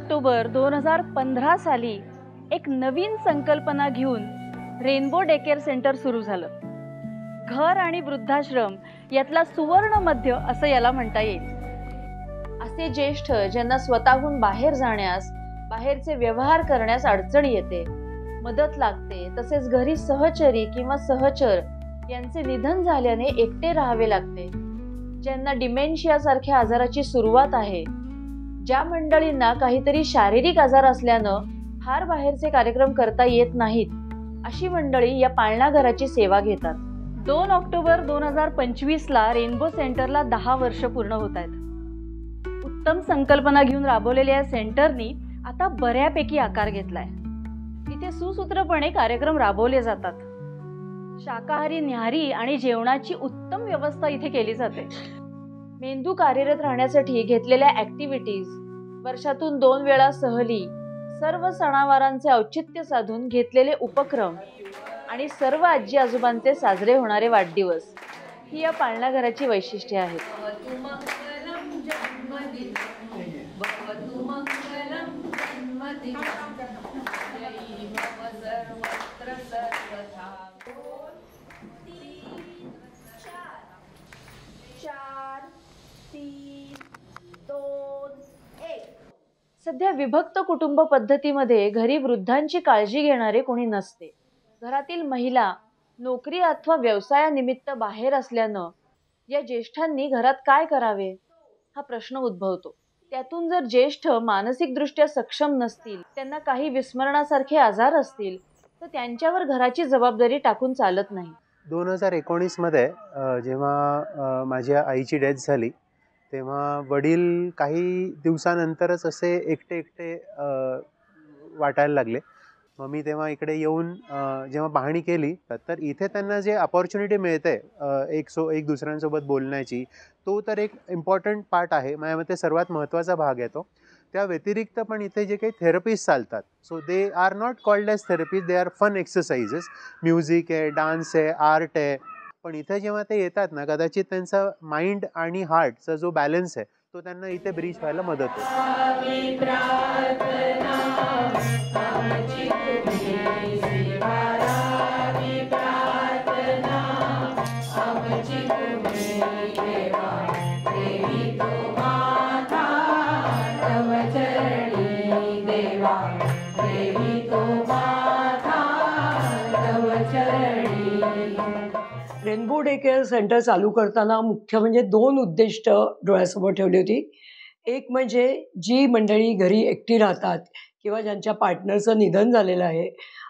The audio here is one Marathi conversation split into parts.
ऑक्टोबर 2015 साली एक नवीन संकल्पना घेऊन रेनबो डे केअर सेंटर सुरू झालं. घर आणि वृद्धाश्रम यातला सुवर्ण मध्य असं याला म्हणता येईल. असे ज्येष्ठ ज्यांना स्वतःहून बाहेर जाण्यास, बाहेरचे व्यवहार करण्यास अडचण येते, मदत लागते, तसेच घरी सहचरी किंवा सहचर यांचे निधन झाल्याने एकटे राहावे लागते, ज्यांना डिमेन्शिया सारख्या आजाराची सुरुवात आहे, ज्या मंडळींना काहीतरी शारीरिक आजार असल्यानं फार बाहेरचे कार्यक्रम करता येत नाहीत, अशी मंडळी या पाळणा घराची सेवा घेतात. 2 ऑक्टोबर 2025 ला रेनबो सेंटरला 10 वर्ष पूर्ण होत आहेत. उत्तम संकल्पना घेऊन राबवलेल्या या सेंटरनी आता बऱ्यापैकी आकार घेतलाय. इथे सुसूत्रपणे कार्यक्रम राबवले जातात. शाकाहारी, न्याहारी आणि जेवणाची उत्तम व्यवस्था इथे केली जाते. मेंदू कार्यरत राहण्यासाठी घेतलेल्या ऍक्टिव्हिटीज, वर्षातून 2 वेळा सहली, सर्व सणावारांचे औचित्य साधून घेतलेले उपक्रम आणि सर्व आजी आजोबांचे साजरे होणारे वाढदिवस ही या पाळणा घराची वैशिष्ट्ये आहेत. सध्या विभक्त कुटुंब पद्धतीमध्ये घरी वृद्धांची काळजी घेणारे कोणी नसते. घरातील महिला नोकरी अथवा व्यवसायानिमित्त बाहेर असल्यानं या ज्येष्ठांनी घरात काय करावे हा प्रश्न उद्भवतो. त्यातून जर ज्येष्ठ मानसिकदृष्ट्या सक्षम नसतील, त्यांना काही विस्मरणासारखे आजार असतील, तर त्यांच्यावर घराची जबाबदारी टाकून चालत नाही. 2019 मध्ये जेव्हा माझ्या आईची डेथ झाली, तेव्हा वडील काही दिवसानंतरच असे एकटे वाटायला लागले. मग मी तेव्हा इकडे येऊन जेव्हा पाहणी केली, तर इथे त्यांना जे अपॉर्च्युनिटी मिळते एक दुसऱ्यांसोबत बोलण्याची, तो तर एक इम्पॉर्टंट पार्ट आहे, माझ्या मते सर्वात महत्त्वाचा भाग आहे तो. त्या व्यतिरिक्त पण इथे जे काही थेरपीज चालतात, so they are not called as therapies, they are fun exercises. Music आहे, डान्स आहे, आर्ट आहे. पण इथे जेव्हा ते येतात ना, कदाचित त्यांचा माइंड आणि हार्टचा जो बॅलन्स आहे तो त्यांना इथे ब्रीच व्हायला मदत होते. रेनबो डे केअर सेंटर चालू करताना मुख्य म्हणजे 2 उद्दिष्ट डोळ्यासमोर ठेवली होती. एक म्हणजे जी मंडळी घरी एकटी राहतात किंवा ज्यांच्या पार्टनरचं निधन झालेलं आहे,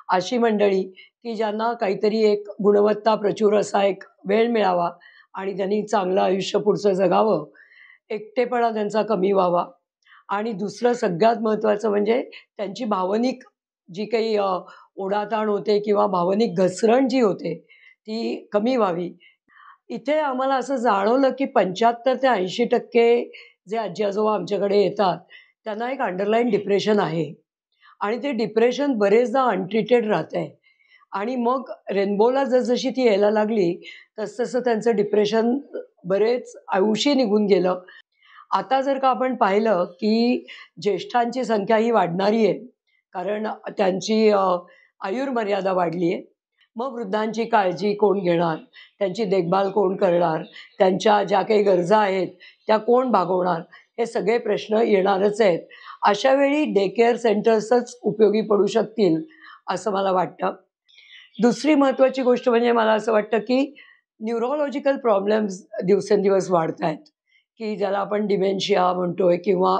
अशी मंडळी की ज्यांना काहीतरी एक गुणवत्ता प्रचूर असा एक वेळ मिळावा आणि त्यांनी चांगलं आयुष्य पुढचं जगावं, एकटेपणा त्यांचा कमी व्हावा. आणि दुसरं सगळ्यात महत्त्वाचं म्हणजे त्यांची भावनिक जी काही ओढाताण होते किंवा भावनिक घसरण जी होते ती कमी व्हावी. इथे आम्हाला असं जाणवलं की 75 ते 80% जे आजी आजोबा आमच्याकडे येतात त्यांना एक अंडरलाईन डिप्रेशन आहे आणि ते डिप्रेशन बरेचदा अनट्रीटेड राहतं आहे. आणि मग रेनबोला जसजशी ती यायला लागली तसतसं त्यांचं डिप्रेशन बरेच अंशी निघून गेलं. आता जर का आपण पाहिलं की ज्येष्ठांची संख्या ही वाढणारी आहे, कारण त्यांची आयुर्मर्यादा वाढली आहे. मग वृद्धांची काळजी कोण घेणार, त्यांची देखभाल कोण करणार, त्यांच्या ज्या काही गरजा आहेत त्या कोण भागवणार, हे सगळे प्रश्न येणारच आहेत. अशा वेळी डे केअर सेंटर्सच उपयोगी पडू शकतील असं मला वाटतं. दुसरी महत्त्वाची गोष्ट म्हणजे मला असं वाटतं की न्यूरोलॉजिकल प्रॉब्लेम्स दिवसेंदिवस वाढत आहेत, की ज्याला आपण डिमेन्शिया म्हणतोय किंवा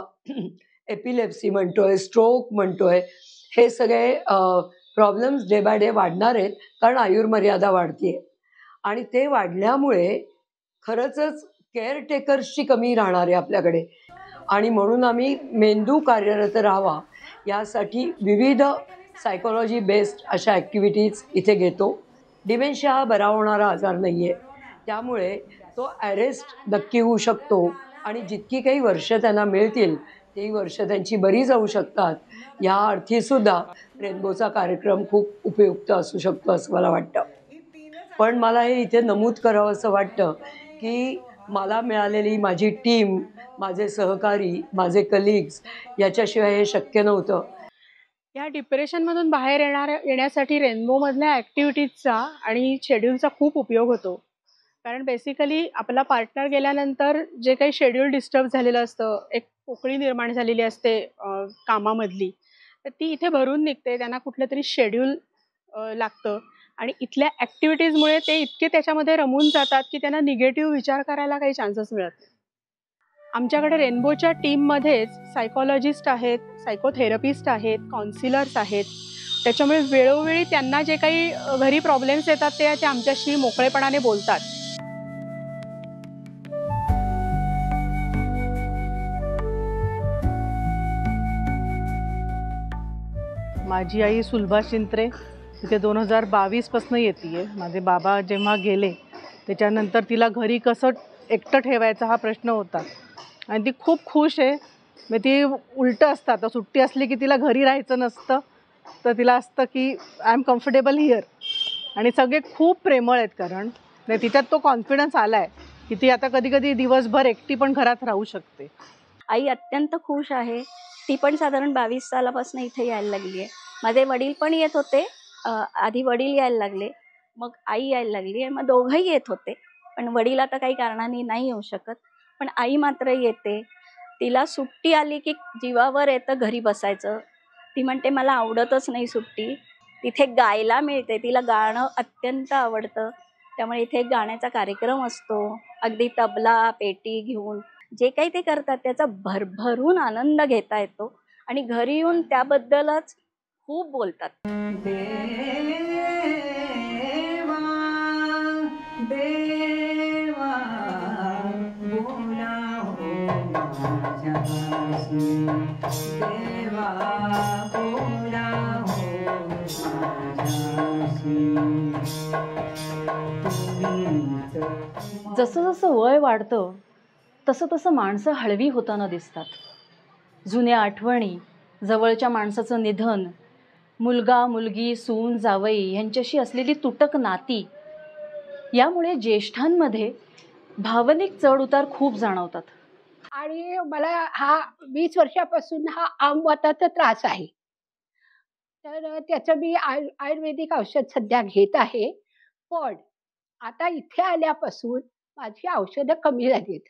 एपिलेप्सी म्हणतोय, स्ट्रोक म्हणतोय. हे सगळे प्रॉब्लेम्स डे बाय डे वाढणार आहेत, कारण आयुर्मर्यादा वाढते आहे. आणि ते वाढल्यामुळे खरंचच केअरटेकर्सची कमी राहणार आहे आपल्याकडे. आणि म्हणून आम्ही मेंदू कार्यरत राहावा यासाठी विविध सायकोलॉजी बेस्ड अशा ॲक्टिव्हिटीज इथे घेतो. डिमेन्शिया हा बरा होणारा आजार नाही आहे, त्यामुळे तो ॲरेस्ट नक्की होऊ शकतो आणि जितकी काही वर्ष त्यांना मिळतील ती वर्ष त्यांची बरी जाऊ शकतात. या अर्थीसुद्धा रेनबोचा कार्यक्रम खूप उपयुक्त असू शकतो असं मला वाटतं. पण मला हे इथे नमूद करावं असं वाटतं की मला मिळालेली माझी टीम, माझे सहकारी, माझे कलिग्स याच्याशिवाय हे शक्य नव्हतं. या डिप्रेशनमधून बाहेर येण्यासाठी रेनबोमधल्या ॲक्टिव्हिटीजचा आणि शेड्यूलचा खूप उपयोग होतो. कारण बेसिकली आपला पार्टनर गेल्यानंतर जे काही शेड्यूल डिस्टर्ब झालेलं असतं, एक पोकळी निर्माण झालेली असते कामामधली, तर ती इथे भरून निघते. त्यांना कुठलं तरी शेड्यूल लागतं आणि इथल्या ॲक्टिव्हिटीजमुळे ते इतके त्याच्यामध्ये रमून जातात की त्यांना निगेटिव्ह विचार करायला काही चान्सेस मिळत नाही. आमच्याकडे रेनबोच्या टीममध्येच सायकॉलॉजिस्ट आहेत, सायकोथेरपिस्ट आहेत, काउन्सिलर्स आहेत. त्याच्यामुळे वेळोवेळी त्यांना जे काही घरी प्रॉब्लेम्स येतात ते आमच्याशी मोकळेपणाने बोलतात. माझी आई सुलभा शिंत्रे तिथे 2022पासून येते. माझे बाबा जेव्हा गेले त्याच्यानंतर तिला घरी कसं एकटं ठेवायचा हा प्रश्न होता आणि ती खूप खुश आहे. मग ती उलटं असतं, आता सुट्टी असली की तिला घरी राहायचं नसतं, तर तिला असतं की आय एम कम्फर्टेबल हिअर. आणि सगळे खूप प्रेमळ आहेत, कारण नाही तिच्यात तो कॉन्फिडन्स आला आहे की ती आता कधी कधी दिवसभर एकटी पण घरात राहू शकते. आई अत्यंत खुश आहे. ती पण साधारण 22 सालापासून इथे यायला लागली आहे. माझे वडील पण येत होते. आधी वडील यायला लागले, मग आई यायला लागली आणि मग दोघंही येत होते. पण वडील आता काही कारणाने नाही येऊ शकत, पण आई मात्र येते. तिला सुट्टी आली की जीवावर येतं घरी बसायचं. ती म्हणते मला आवडतच नाही सुट्टी. तिथे गायला मिळते, तिला गाणं अत्यंत आवडतं. त्यामुळे इथे गाण्याचा कार्यक्रम असतो. अगदी तबला पेटी घेऊन जे काही ते करतात त्याचा भरभरून आनंद घेता येतो आणि घरी येऊन त्याबद्दलच खूप बोलतात. जसं जसं वय वाढतं तसं तसं माणसं हळवी होताना दिसतात. जुन्या आठवणी, जवळच्या माणसाचं निधन, मुलगा मुलगी सून जावई यांच्याशी असलेली तुटक नाती, यामुळे ज्येष्ठांमध्ये भावनिक चढउतार खूप जाणवतात. आणि मला हा 20 वर्षापासून हा आमवाताचा त्रास आहे. तर त्याचं मी आयुर्वेदिक औषध सध्या घेत आहे. पण आता इथे आल्यापासून माझी औषधं कमी झाली आहेत.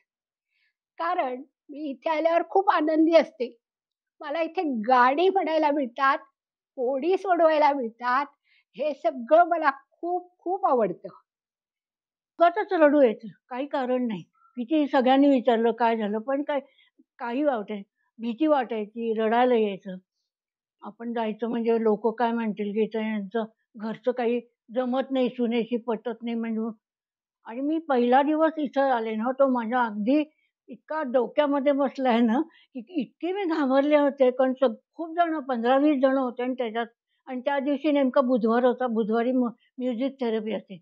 कारण मी इथे आल्यावर खूप आनंदी असते. मला इथे गाणी म्हणायला मिळतात, होडी सोडवायला मिळतात. हे सगळं मला खूप खूप आवडतं. उगाचच रडू यायचं, काही कारण नाही. किती सगळ्यांनी विचारलं काय झालं, पण काही भीती वाटायची, रडायला यायचं. आपण जायचं म्हणजे लोक काय म्हणतील की यांचं घरचं काही जमत नाही, सुनेशी पटत नाही म्हणजे. आणि मी पहिला दिवस इथं आले ना, तो माझ्या अगदी इतका डोक्यामध्ये बसला आहे ना, की इतके मी घाबरले होते. कारण खूप जण 15-20 जण होते आणि त्या दिवशी नेमका बुधवार होता. बुधवारी म्युझिक थेरपी असते.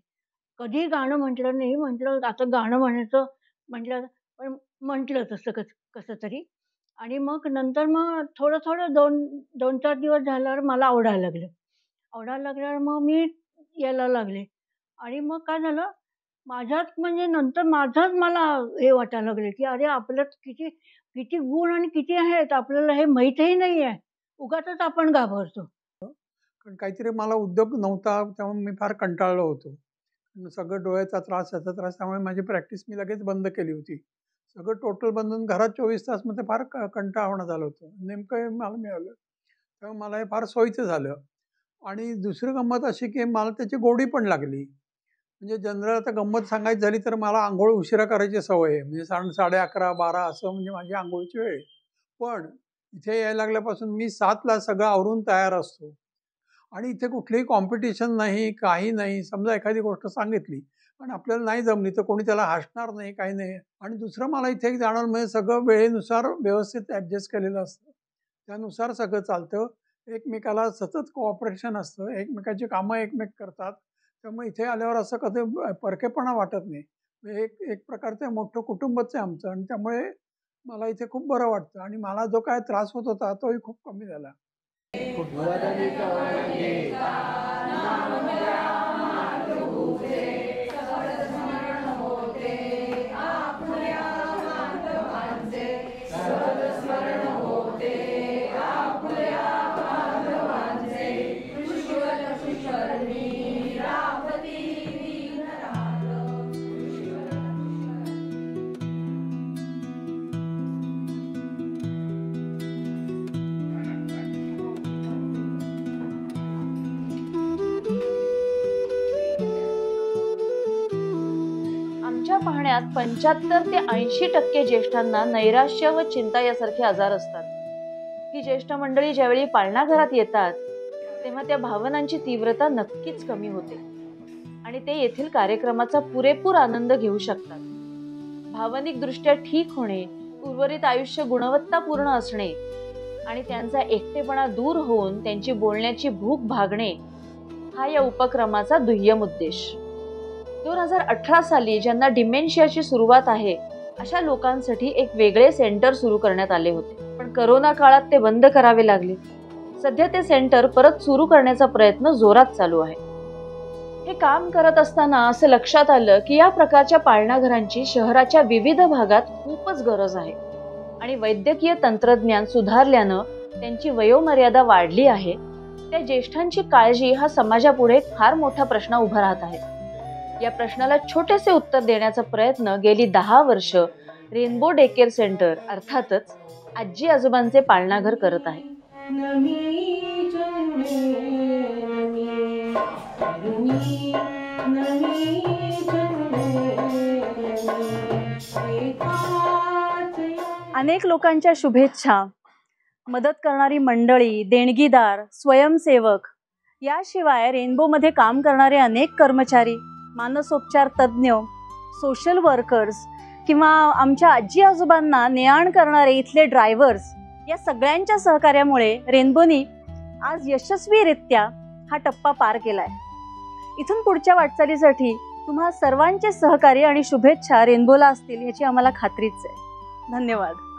कधी गाणं म्हटलं नाही. म्हटलं आता गाणं म्हणायचं म्हटलं, पण म्हटलं तसं कसं तरी. आणि मग नंतर मग थोडं 2-4 दिवस झाल्यावर मला आवडायला लागल्यावर मग मी यायला लागले. आणि मग काय झालं, माझ्यात म्हणजे नंतर माझाच मला हे वाटायला लागले की अरे आपल्यात किती किती गुण आणि किती आहेत, आपल्याला हे माहीतही नाही आहे. उगाचच आपण घाबरतो. कारण काहीतरी मला उद्योग नव्हता, त्यामुळे मी फार कंटाळलो होतो. सगळं डोळ्याचा त्रास, याचा त्रास, त्यामुळे माझी प्रॅक्टिस मी लगेच बंद केली होती. सगळं टोटल बंद घरात 24 तास मध्ये फार कंटाळवाणं झालं होतं. नेमकं मला मिळालं, त्यामुळे मला हे फार सोयीचं झालं. आणि दुसरी गंमत अशी की मला त्याची गोडी पण लागली. म्हणजे जनरल आता गंमत सांगायची झाली तर मला आंघोळ उशिरा करायची सवय आहे. म्हणजे 11:30-12 असं म्हणजे माझी आंघोळीची वेळ. पण इथे यायला लागल्यापासून मी 7ला सगळं आवरून तयार असतो. आणि इथे कुठलीही कॉम्पिटिशन नाही, काही नाही. समजा एखादी गोष्ट सांगितली पण आपल्याला नाही जमली तर कोणी त्याला हसणार नाही, काही नाही. आणि दुसरं मला इथे एक जाणवलं, म्हणजे सगळं वेळेनुसार व्यवस्थित ॲडजस्ट केलेलं असतं, त्यानुसार सगळं चालतं. एकमेकाला सतत कोऑपरेशन असतं, एकमेकाची कामं एकमेक करतात. त्यामुळे इथे आल्यावर असं कधी परकेपणा वाटत नाही. एक प्रकारचं मोठं कुटुंबच आहे आमचं, आणि त्यामुळे मला इथे खूप बरं वाटतं. आणि मला जो काय त्रास होत होता तोही खूप कमी झाला. पुण्यात 75 ते 80% ज्येष्ठांना नैराश्य व चिंता यासारखे आजार असतात. ही ज्येष्ठ मंडळी ज्यावेळी पाळणाघरात येतात तेव्हा त्या भावनांची तीव्रता नक्कीच कमी होते आणि ते येथील कार्यक्रमाचा पुरेपूर आनंद घेऊ शकतात. भावनिक दृष्ट्या ठीक होणे, उर्वरित आयुष्य गुणवत्तापूर्ण असणे आणि त्यांचा एकटेपणा दूर होऊन त्यांची बोलण्याची भूक भागणे हा या उपक्रमाचा दुय्यम उद्देश. 2018 साली ज्यांना डिमेन्शियाची सुरुवात आहे अशा लोकांसाठी एक वेगळे सेंटर सुरू करण्यात आले होते, पण करोना काळात ते बंद करावे लागले. सध्या ते सेंटर परत सुरू करण्याचा प्रयत्न जोरात चालू आहे. हे काम करत असताना असं लक्षात आलं की या प्रकारच्या पाळणाघरांची शहराच्या विविध भागात खूपच गरज आहे आणि वैद्यकीय तंत्रज्ञान सुधारल्यानं त्यांची वयोमर्यादा वाढली आहे. त्या ज्येष्ठांची काळजी हा समाजापुढे फार मोठा प्रश्न उभा राहत आहे. या प्रश्नाला छोटेसे उत्तर देण्याचा प्रयत्न गेली 10 वर्ष रेनबो डे केअर सेंटर अर्थातच आजी आजोबांचे पाळणाघर करत आहे. अनेक लोकांच्या शुभेच्छा, मदत करणारी मंडळी, देणगीदार, स्वयंसेवक, याशिवाय रेनबोमध्ये काम करणारे अनेक कर्मचारी, मानसोपचार तज्ज्ञ, सोशल वर्कर्स किंवा आमच्या आजी आजोबांना ने-आण करणारे इथले ड्रायव्हर्स, या सगळ्यांच्या सहकार्यामुळे रेनबोनी आज यशस्वीरित्या हा टप्पा पार केलाय. इथून पुढच्या वाटचालीसाठी तुम्हा सर्वांचे सहकार्य आणि शुभेच्छा रेनबोला असतील याची आम्हाला खात्रीच आहे. धन्यवाद.